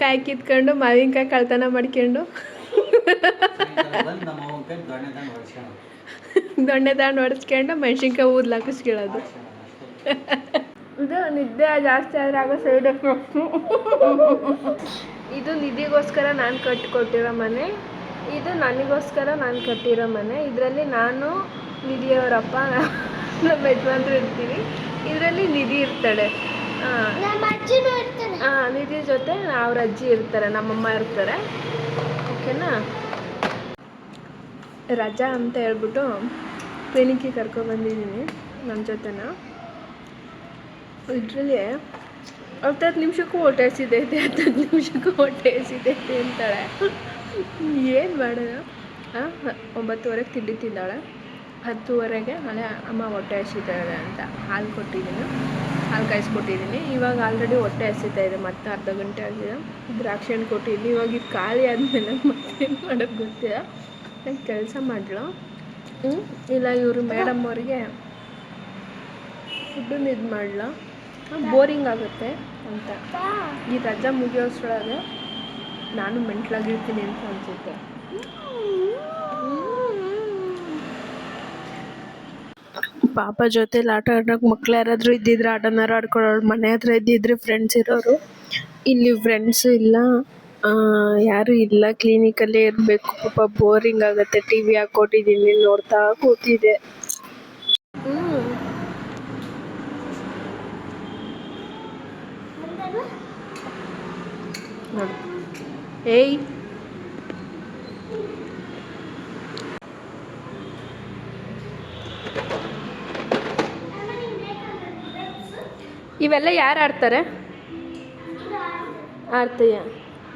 ಕಾಯಿ ಕಿತ್ಕೊಂಡು ಮಾವಿನಕಾಯಿ ಕಳ್ತನ ಮಾಡ್ಕೊಂಡು ದೊಣ್ಣೆ ತಗೊಂಡು ಹೊಡೆಸ್ಕೊಂಡು ಮೆಣಸಿನ್ಕಾಯಿ ಊದ್ಲು ಹಾಕಿಸ್ಕೊಳ್ಳೋದು. ಇದು ನಿದ್ದೆ ಜಾಸ್ತಿ ಆದರೆ ಆಗೋ ಸೈಡ್ ಎಫೆಕ್ಟ್ಸು. ಇದು ನಿಧಿಗೋಸ್ಕರ ನಾನು ಕಟ್ಟಿಕೊಟ್ಟಿರೋ ಮನೆ, ಇದು ನನಗೋಸ್ಕರ ನಾನು ಕಟ್ಟಿರೋ ಮನೆ. ಇದರಲ್ಲಿ ನಾನು ನಿಧಿಯವರಪ್ಪ ನಮ್ಮ ಯಜಮಾನ್ರು ಇರ್ತೀವಿ. ಇದರಲ್ಲಿ ನಿಧಿ ಇರ್ತಾಳೆ. ನಿಧಿ ಜೊತೆ ಅವ್ರ ಅಜ್ಜಿ ಇರ್ತಾರೆ, ನಮ್ಮಮ್ಮ ಇರ್ತಾರೆ. ಓಕೆನಾ. ರಜಾ ಅಂತ ಹೇಳ್ಬಿಟ್ಟು ಕ್ಲಿನಿಕ್ಕಿಗೆ ಕರ್ಕೊಬಂದಿದ್ದೀನಿ ನನ್ನ ಜೊತೆನ. ಇದರಲ್ಲಿ 10 ನಿಮಿಷಕ್ಕೂ ಹೊಟ್ಟೆ ಹಸಿದೈತೆ, 10 ನಿಮಿಷಕ್ಕೂ ಹೊಟ್ಟೆ ಹಸಿದೈತೆ ಅಂತಾಳೆ. ಏನು ಮಾಡೋಣ. 9:30ಗೆ ತಿಂಡಿ ತಿಂದಾಳೆ, 10:30ಗೆ ಅಲ್ಲೇ ಅಮ್ಮ ಹೊಟ್ಟೆ ಹಸಿತಾಳೆ ಅಂತ ಹಾಲು ಕೊಟ್ಟಿದ್ದೀನಿ, ಹಾಲು ಕಾಯಿಸ್ಕೊಟ್ಟಿದ್ದೀನಿ. ಇವಾಗ ಆಲ್ರೆಡಿ ಹೊಟ್ಟೆ ಹಸಿತಾ ಇದೆ, ಮತ್ತೆ ಅರ್ಧ ಗಂಟೆ ಆಗಿದೆ. ದ್ರಾಕ್ಷಿ ಹಣ್ಣು ಕೊಟ್ಟಿದ್ದೀನಿ. ಇವಾಗ ಇದು ಖಾಲಿ ಆದಮೇಲೆ ಮತ್ತೇನು ಮಾಡೋದು ಗೊತ್ತಿಲ್ಲ. ನಾನು ಕೆಲಸ ಮಾಡಲು ಇಲ್ಲ ಇವರು ಮೇಡಮ್ ಅವರಿಗೆ ಫುಡ್ಡನ್ನು ಇದು ಮಾಡಲ, ಬೋರಿಂಗ್ ಆಗುತ್ತೆ ಅಂತ. ಈ ರಜಾ ಮುಗಿಯೋಷ್ಟ್ರೊಳಗೆ ನಾನು ಮೆಂಟ್ಲಾಗಿರ್ತೀನಿ ಅಂತ ಅನಿಸುತ್ತೆ. ಪಾಪ ಜೊತೆಲಿ ಆಟ ಆಡೋಕೆ ಮಕ್ಳು ಯಾರಾದರೂ ಇದ್ದಿದ್ರೆ ಆಟನಾರು ಆಡ್ಕೊಳ್ಳೋಳು. ಮನೆ ಹತ್ರ ಇದ್ದಿದ್ರೆ ಫ್ರೆಂಡ್ಸ್ ಇರೋರು. ಇಲ್ಲಿ ಫ್ರೆಂಡ್ಸು ಇಲ್ಲ, ಯಾರೂ ಇಲ್ಲ. ಕ್ಲಿನಿಕಲ್ಲೇ ಇರಬೇಕು. ಪಾಪ ಬೋರಿಂಗ್ ಆಗುತ್ತೆ. ಟಿ ವಿ ಹಾಕ್ಕೊಟ್ಟಿದ್ದೀನಿ, ನೋಡ್ತಾ ಕೂತಿದ್ದೆ. ನೋಡಿ ಏಯ್, ಇವೆಲ್ಲ ಯಾರು ಆಡ್ತಾರೆ? ಆಡ್ತೀಯ?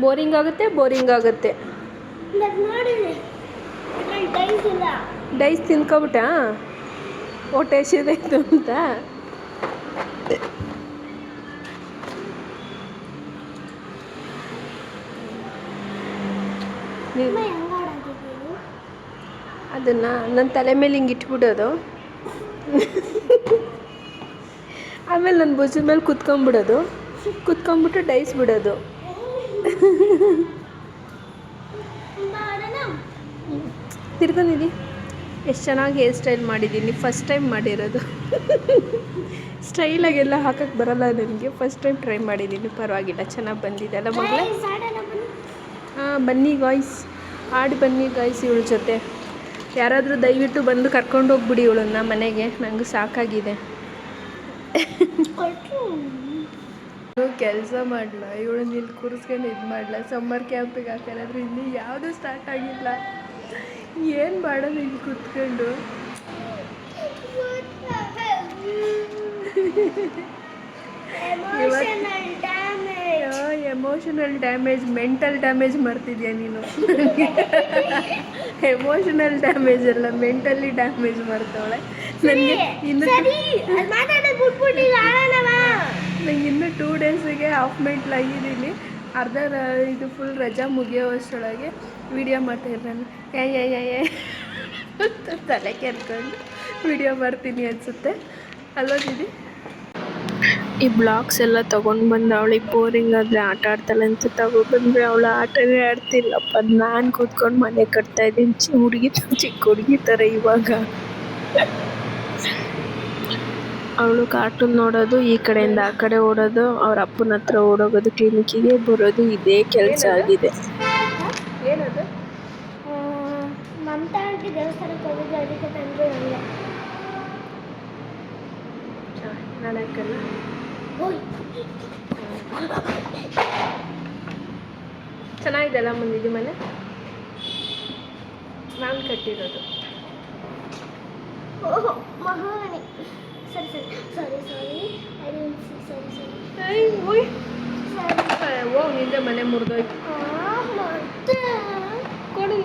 ಬೋರಿಂಗ್ ಆಗುತ್ತೆ, ಬೋರಿಂಗ್ ಆಗುತ್ತೆ. ಡೈಸ್ ತಿನ್ಕೊಬಿಟ್ಟ ಹೊಟ್ಟೆ ಹಸಿದಾಯ್ತು ಅಂತ. ಅದನ್ನು ನನ್ನ ತಲೆ ಮೇಲೆ ಹಿಂಗೆ ಇಟ್ಬಿಡೋದು, ಆಮೇಲೆ ನನ್ನ ಭುಜದ ಮೇಲೆ ಕುತ್ಕೊಂಡ್ಬಿಡೋದು, ಕುತ್ಕೊಂಡ್ಬಿಟ್ಟು ಡೈಸ್ ಬಿಡೋದು. ತಿರ್ಕೊಂಡಿದ್ದೀನಿ. ಎಷ್ಟು ಚೆನ್ನಾಗಿ ಹೇರ್ ಸ್ಟೈಲ್ ಮಾಡಿದ್ದೀನಿ, ಫಸ್ಟ್ ಟೈಮ್ ಮಾಡಿರೋದು. ಸ್ಟೈಲಾಗೆಲ್ಲ ಹಾಕಕ್ಕೆ ಬರೋಲ್ಲ ನನಗೆ, ಫಸ್ಟ್ ಟೈಮ್ ಟ್ರೈ ಮಾಡಿದ್ದೀನಿ. ಪರವಾಗಿಲ್ಲ, ಚೆನ್ನಾಗಿ ಬಂದಿದೆ ಅಲ್ಲ ಮಗಳೇ? ಬನ್ನಿ ಗಾಯ್ಸ್, ಆಡಿ ಬನ್ನಿ ಗಾಯ್ಸ್ ಇವಳ ಜೊತೆ. ಯಾರಾದರೂ ದಯವಿಟ್ಟು ಬಂದು ಕರ್ಕೊಂಡು ಹೋಗ್ಬಿಡಿ ಇವಳನ್ನ ಮನೆಗೆ, ನನಗೆ ಸಾಕಾಗಿದೆ. ಕೆಲಸ ಮಾಡಲ, ಇವಳನ್ನ ಇಲ್ಲಿ ಕೂರಿಸ್ಕೊಂಡು ಇದು ಮಾಡಲ. ಸಮ್ಮರ್ ಕ್ಯಾಂಪಿಗೆ ಹಾಕೋದಾದ್ರೆ ಇನ್ನೂ ಯಾವುದೂ ಸ್ಟಾರ್ಟ್ ಆಗಿಲ್ಲ. ಏನು ಮಾಡೋದು ಇಲ್ಲಿ ಕೂತ್ಕೊಂಡು? ಎಮೋಷನಲ್ ಡ್ಯಾಮೇಜ್, ಮೆಂಟಲ್ ಡ್ಯಾಮೇಜ್ ಮಾಡ್ತಿದ್ಯಾ ನೀನು. ಎಮೋಷನಲ್ ಡ್ಯಾಮೇಜ್ ಅಲ್ಲ, ಮೆಂಟಲಿ ಡ್ಯಾಮೇಜ್ ಮಾಡ್ತಾವಳೆ. ನನಗೆ ಇನ್ನೂ 2 ಡೇಸಿಗೆ ಹಾಫ್ ಮೆಂಟ್ಲಾಗಿದ್ದೀನಿ. ಇದು ಫುಲ್ ರಜಾ ಮುಗಿಯೋವಷ್ಟರೊಳಗೆ ವಿಡಿಯೋ ಮಾಡ್ತಾಯಿದ್ದೆ ನಾನು. ತಲೆ ಕೆರ್ಕೊಂಡು ವಿಡಿಯೋ ಮಾಡ್ತೀನಿ ಅನಿಸುತ್ತೆ ಅಲ್ವಾ ದೀದಿ? ಈ ಬ್ಲಾಗ್ಸ್ ಎಲ್ಲ ತೊಗೊಂಡು ಬಂದು ಅವಳಿಗೆ ಬೋರಿಂಗ್ ಆದರೆ ಆಟ ಆಡ್ತಾಳೆ ಅಂತ ತಗೊಬಂದರೆ ಅವಳು ಆಟನೇ ಆಡ್ತಿಲ್ಲಪ್ಪ. ನಾನು ಕೂತ್ಕೊಂಡು ಮನೆ ಕಟ್ತಾಯಿದ್ದೀನಿ, ಚಿಕ್ಕ ಹುಡುಗಿ ಥರ. ಇವಾಗ ಅವಳು ಕಾರ್ಟೂನ್ ನೋಡೋದು, ಈ ಕಡೆಯಿಂದ ಆ ಕಡೆ ಓಡೋದು, ಅವ್ರ ಅಪ್ಪನ ಹತ್ರ ಓಡೋಗೋದು, ಕ್ಲಿನಿಕ್ಕಿಗೆ ಬರೋದು, ಇದೇ ಕೆಲಸ ಆಗಿದೆ. ಏನದು? ಮಮತಾಗೆ ದೇವಸ್ಥಾನಕ್ಕೆ ಹೋಗಿದ್ದು, ಅದಕ್ಕೆ ತಂದೆ ನಾನು ಯಾಕಲ್ಲ. ಚೆನ್ನಾಗಿದೆ ಅಲ್ಲ ಮುಂದಿದ್ದು ಮನೆ? ನಾನು ಕಟ್ಟಿರೋದು. ಓಹೋ ಮಹಾರಾಣಿ. ಸರಿ ಸರಿ ಓ ನಿಂದೆ ಮನೆ ಮುರಿದೋಯ್ತು ಕೊಡಿ.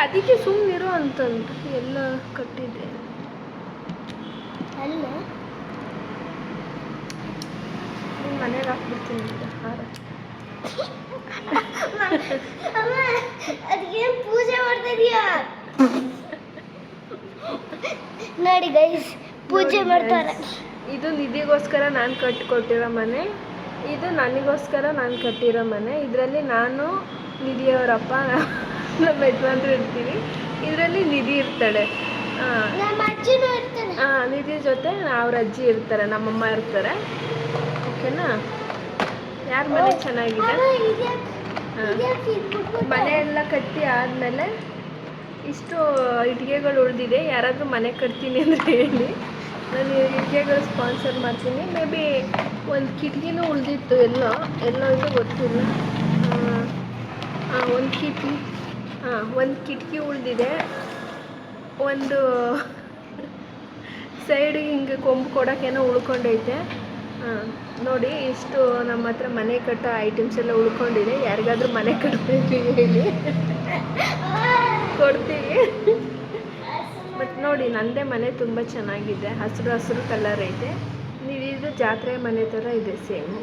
ಅದಕ್ಕೆ ಸುಮ್ಮನಿರೋ ಅಂತಂದು ಎಲ್ಲ ಕಟ್ಟಿದ್ದೆ ಅಲ್ಲ. ಮನೆಗೆ ಹಾಕ್ಬಿಡ್ತೀನಿ ಹಾರ. ಅದಕ್ಕೇನು ಪೂಜೆ ಮಾಡ್ತಿದೀಯಾ ನೋಡಿ ಗೈಸ್, ಪೂಜೆ ಮಾಡ್ತಾರೆ. ಇದು ನಿಧಿಗೋಸ್ಕರ ನಾನು ಕಟ್ಟಿಕೊಟ್ಟಿರೋ ಮನೆ, ಇದು ನನಗೋಸ್ಕರ ನಾನು ಕಟ್ಟಿರೋ ಮನೆ. ಇದರಲ್ಲಿ ನಾನು, ನಿಧಿಯವರಪ್ಪ, ನಮ್ಮ ಯಜಮಾನ್ರು ಇರ್ತೀವಿ. ಇದರಲ್ಲಿ ನಿಧಿ ಇರ್ತಾಳೆ. ನಿಧಿ ಜೊತೆ ಅವ್ರ ಅಜ್ಜಿ ಇರ್ತಾರೆ, ನಮ್ಮಮ್ಮ ಇರ್ತಾರೆ. ಓಕೆನಾ? ಯಾರ ಮನೆ ಚೆನ್ನಾಗಿದೆ? ಮನೆ ಎಲ್ಲ ಕಟ್ಟಿ ಆದಮೇಲೆ ಇಷ್ಟು ಇಟ್ಟಿಗೆಗಳು ಉಳಿದಿದೆ. ಯಾರಾದರೂ ಮನೆ ಕಟ್ತೀನಿ ಅಂದರೆ ಹೇಳಿ, ನಾನು ಇಟ್ಟಿಗೆಗಳು ಸ್ಪಾನ್ಸರ್ ಮಾಡ್ತೀನಿ. ಮೇ ಬಿ ಒಂದು ಕಿಟಕಿನೂ ಉಳಿದಿತ್ತು, ಎಲ್ಲೋ ಇದು ಗೊತ್ತಿಲ್ಲ. ಒಂದು ಕಿಟಕಿ ಉಳಿದಿದೆ. ಒಂದು ಸೈಡಿಗೆ ಹಿಂಗೆ ಕೊಂಬು ಕೊಡೋಕ್ಕೇನೋ ಉಳ್ಕೊಂಡೈತೆ. ನೋಡಿ, ಇಷ್ಟು ನಮ್ಮ ಹತ್ರ ಮನೆ ಕಟ್ಟೋ ಐಟಮ್ಸ್ ಎಲ್ಲ ಉಳ್ಕೊಂಡಿದೆ. ಯಾರಿಗಾದ್ರೂ ಮನೆ ಕಟ್ತೀವಿ ಹೇಳಿ, ಕೊಡ್ತೀವಿ. ಮತ್ತು ನೋಡಿ, ನನ್ನದೇ ಮನೆ ತುಂಬ ಚೆನ್ನಾಗಿದೆ. ಹಸಿರು ಕಲರ್ ಐತೆ. ಇದು ಜಾತ್ರೆ ಮನೆ ಥರ ಇದೆ, ಸೇಮು.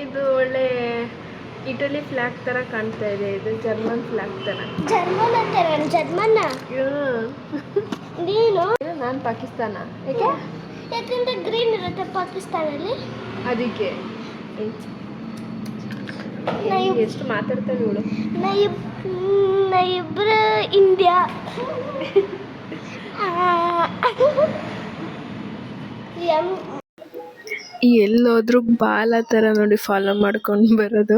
ಇದು ಒಳ್ಳೆ ಇಟಲಿ ಫ್ಲಾಗ್ ಥರ ಕಾಣ್ತಾ ಇದೆ. ಇದು ಜರ್ಮನ್ ಫ್ಲಾಗ್ ಥರ. ನಾನು ಪಾಕಿಸ್ತಾನ. ಯಾಕಂದ್ರೆ ಗ್ರೀನ್ ಇರುತ್ತೆ ಪಾಕಿಸ್ತಾನಲ್ಲಿ, ಅದಕ್ಕೆ. ಎಷ್ಟು ಮಾತಾಡ್ತಾಳೆ ಇವಳು. ನಾ ಇಬ್ಬರು ಇಂಡಿಯಾ. ಎಲ್ಲೋದ್ರೂ ಬಾಲ ಥರ ನೋಡಿ ಫಾಲೋ ಮಾಡ್ಕೊಂಡು ಬರೋದು.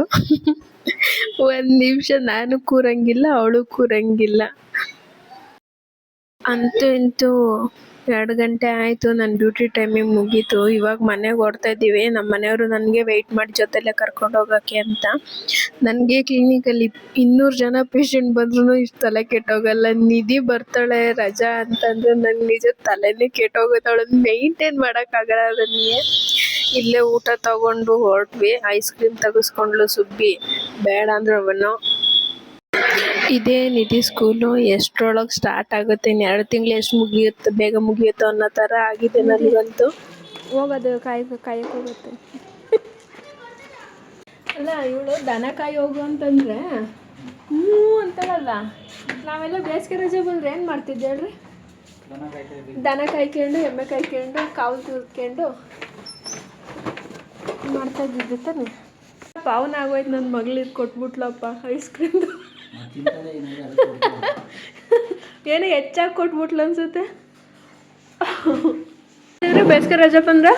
ಒಂದು ನಿಮಿಷ ನಾನು ಕೂರಂಗಿಲ್ಲ, ಅವಳು ಕೂರಂಗಿಲ್ಲ. ಅಂತೂ ಇಂತೂ 2 ಗಂಟೆ ಆಯಿತು, ನನ್ನ ಡ್ಯೂಟಿ ಟೈಮಿಂಗ್ ಮುಗೀತು. ಇವಾಗ ಮನೆಗೆ ಹೊರಡ್ತಾ ಇದ್ದೀವಿ. ನಮ್ಮ ಮನೆಯವರು ನನಗೆ ವೆಯ್ಟ್ ಮಾಡಿ ಜೊತೆಲೇ ಕರ್ಕೊಂಡು ಹೋಗೋಕ್ಕೆ ಅಂತ. ನನಗೆ ಕ್ಲಿನಿಕಲ್ಲಿ 200 ಜನ ಪೇಷಂಟ್ ಬಂದ್ರೂ ಇಷ್ಟು ತಲೆ ಕೆಟ್ಟೋಗಲ್ಲ. ನಿಧಿ ಬರ್ತಾಳೆ ರಜಾ ಅಂತಂದ್ರೆ ನಂಗೆ ನಿಜ ತಲೆನೇ ಕೆಟ್ಟೋಗುತ್ತೆ. ಅವಳನ್ನು ಮೇಂಟೈನ್ ಮಾಡೋಕ್ಕಾಗಲ್ಲ ನನಗೆ. ಇಲ್ಲೇ ಊಟ ತಗೊಂಡು ಹೊರಟ್ವಿ. ಐಸ್ ಕ್ರೀಮ್ ತೆಗೆಸ್ಕೊಂಡ್ಲು ಸುಬ್ಬಿ, ಬೇಡ ಅಂದ್ರೆ ಅವನು. ಇದೇ ನಿಧಿ ಸ್ಕೂಲು. ಎಷ್ಟರೊಳಗೆ ಸ್ಟಾರ್ಟ್ ಆಗುತ್ತೆ, ಇನ್ನು 2 ತಿಂಗಳು ಎಷ್ಟು ಮುಗಿಯುತ್ತೆ, ಬೇಗ ಮುಗಿಯುತ್ತೋ ಅನ್ನೋ ಥರ ಆಗಿದೆ ನನಗಂತೂ. ಹೋಗೋದು ಕಾಯಕ್ಕೆ ಹೋಗುತ್ತೆ. ಅಲ್ಲ, ಇವಳು ದನ ಕಾಯಿ ಹೋಗು ಅಂತಂದರೆ ಅಂತಾಳಲ್ಲ. ನಾವೆಲ್ಲ ಬೇಸಿಗೆ ರಜೆ ಬಂದರೆ ಏನು ಮಾಡ್ತಿದ್ದೆ ಹೇಳ್ರಿ? ದನ ಕಾಯ್ಕೊಂಡು, ಎಮ್ಮೆ ಕಾಯ್ಕೊಂಡು, ಕಾವು ತುರ್ಕೊಂಡು ಮಾಡ್ತಾ ಇದ್ದಿದ್ದೆ ತಾನೆ. ಪಾವನ ಆಗೋಯ್ತು. ನನ್ನ ಮಗಳಿಗೆ ಕೊಟ್ಬಿಟ್ಲಪ್ಪ ಐಸ್ ಕ್ರೀಮ್. ಏನೋ ಹೆಚ್ಚಾಗಿ ಕೊಟ್ಬಿಟ್ಲು ಅನ್ಸುತ್ತೆ. ಬೇಸಿಗೆ ರಜೆ ಬಂದ್ರ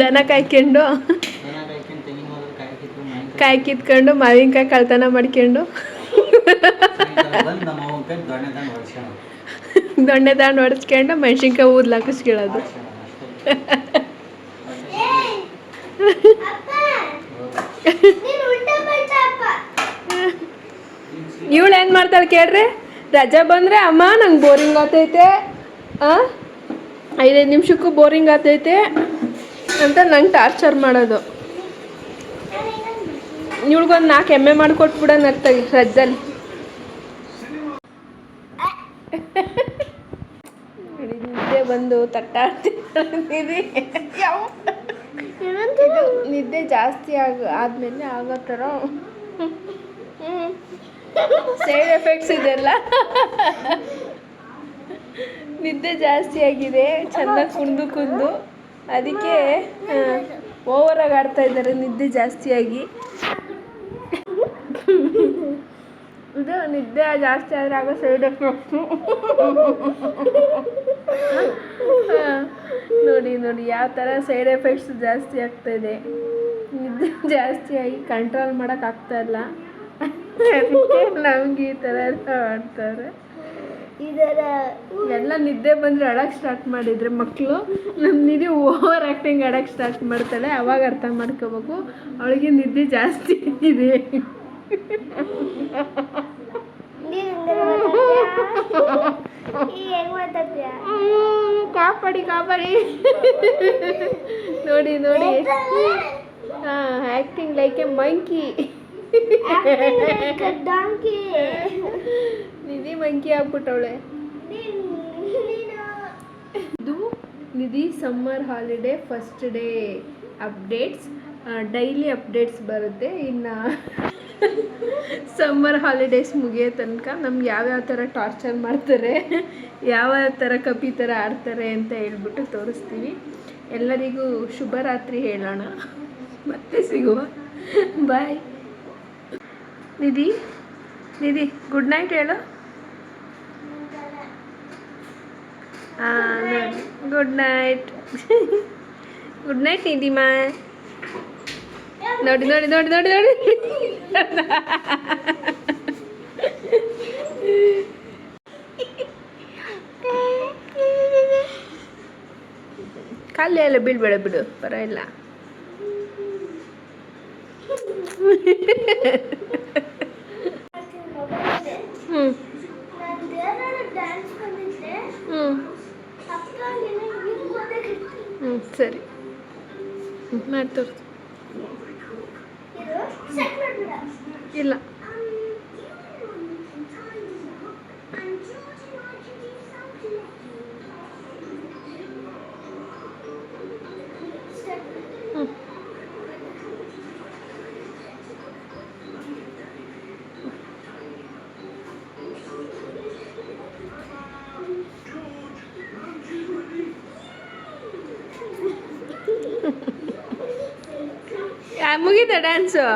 ದನ ಕಾಯ್ಕೊಂಡು, ಕಾಯಿ ಕಿತ್ಕೊಂಡು, ಮಾವಿನಕಾಯಿ ಕಳ್ತನ ಮಾಡ್ಕೊಂಡು, ದೊಣ್ಣೆ ದಾಂಡು ಹೊಡೆಸ್ಕೊಂಡು ಮೆಣಸಿನ್ಕಾಯಿ ಊದ್ಲು ಹಾಕಿಸ್ಕೊಳ್ಳೋದು. ಇವಳು ಏನು ಮಾಡ್ತಾಳೆ ಕೇಳ್ರಿ? ರಜಾ ಬಂದರೆ ಅಮ್ಮ ನಂಗೆ ಬೋರಿಂಗ್ ಆಗ್ತೈತೆ, 5 ನಿಮಿಷಕ್ಕೂ ಬೋರಿಂಗ್ ಆಗ್ತೈತೆ ಅಂತ ನಂಗೆ ಟಾರ್ಚರ್ ಮಾಡೋದು. ಇವಳಿಗೊಂದು 4 ಎಮ್ಮೆ ಮಾಡಿಕೊಟ್ಬಿಡೋಣ ಅತ್ತಾಗಿ ರಜದಲ್ಲಿ. ನಿದ್ದೆ ಬಂದು ತಟ್ಟಾಡ್ತಿದ್ದೆ. ನಿದ್ದೆ ಜಾಸ್ತಿ ಆದಮೇಲೆ ಆಗೋ ಥರ ಸೈಡ್ ಎಫೆಕ್ಟ್ಸ್ ಇದೆಲ್ಲ. ನಿದ್ದೆ ಜಾಸ್ತಿ ಆಗಿದೆ, ಚೆನ್ನಾಗಿ ಕುಂದು ಅದಕ್ಕೆ ಓವರಾಗಿ ಆಡ್ತಾ ಇದ್ದಾರೆ ನಿದ್ದೆ ಜಾಸ್ತಿಯಾಗಿ. ಇದು ನಿದ್ದೆ ಜಾಸ್ತಿ ಆದರೆ ಆಗೋ ಸೈಡ್ ಎಫೆಕ್ಟ್ಸು. ನೋಡಿ ಯಾವ ಥರ ಸೈಡ್ ಎಫೆಕ್ಟ್ಸ್ ಜಾಸ್ತಿ ಆಗ್ತಾಯಿದೆ. ನಿದ್ದೆ ಜಾಸ್ತಿಯಾಗಿ ಕಂಟ್ರೋಲ್ ಮಾಡೋಕ್ಕಾಗ್ತಾಯಿಲ್ಲ. ಅದಕ್ಕೆ ನಮ್ಗೆ ಈ ಥರ ಎಲ್ಲ ಮಾಡ್ತಾರೆ. ಎಲ್ಲ ನಿದ್ದೆ ಬಂದರೆ ಅಳಕ್ಕೆ ಸ್ಟಾರ್ಟ್ ಮಾಡಿದರೆ ಮಕ್ಕಳು, ನಮ್ಮ ನಿಧಿ ಓವರ್ ಆ್ಯಕ್ಟಿಂಗ್ ಆಡೋಕ್ಕೆ ಸ್ಟಾರ್ಟ್ ಮಾಡ್ತಾಳೆ. ಅವಾಗ ಅರ್ಥ ಮಾಡ್ಕೋಬೇಕು ಅವಳಿಗೆ ನಿದ್ದೆ ಜಾಸ್ತಿ ಇದೆ. ಕಾಪಾಡಿ ನೋಡಿ acting like a monkey. Nidhi monkey ಆಗ್ಬಿಟ್ಟವಳೆ. ಇದು Nidhi summer holiday first day updates. Daily updates ಬರುತ್ತೆ. ಇನ್ನು ಸಮ್ಮರ್ ಹಾಲಿಡೇಸ್ ಮುಗಿಯೋ ತನಕ ನಮ್ಗೆ ಯಾವ್ಯಾವ ಥರ ಟಾರ್ಚರ್ ಮಾಡ್ತಾರೆ, ಯಾವ್ಯಾವ ಥರ ಕಪಿ ಥರ ಆಡ್ತಾರೆ ಅಂತ ಹೇಳ್ಬಿಟ್ಟು ತೋರಿಸ್ತೀವಿ. ಎಲ್ಲರಿಗೂ ಶುಭರಾತ್ರಿ ಹೇಳೋಣ, ಮತ್ತೆ ಸಿಗುವ. ಬಾಯ್. ನಿಧಿ ಗುಡ್ ನೈಟ್ ಹೇಳು. ಹಾಂ, ಗುಡ್ ನೈಟ್. ಗುಡ್ ನೈಟ್ ನಿಧಿಮ್ಮ. ನೋಡಿ ನೋಡಿ ನೋಡಿ ನೋಡಿ ನೋಡಿ ಕಾಲು ಎಲ್ಲ ಬೀಳ್ಬೇಡ ಬಿಡು, ಪರವಾಗಿಲ್ಲ. ಹ್ಞೂ ಸರಿ ಮಾಡಿ ತೋರಿಸು. ಇಲ್ಲ ಮುಗೀತಾ ಡ್ಯಾನ್ಸು?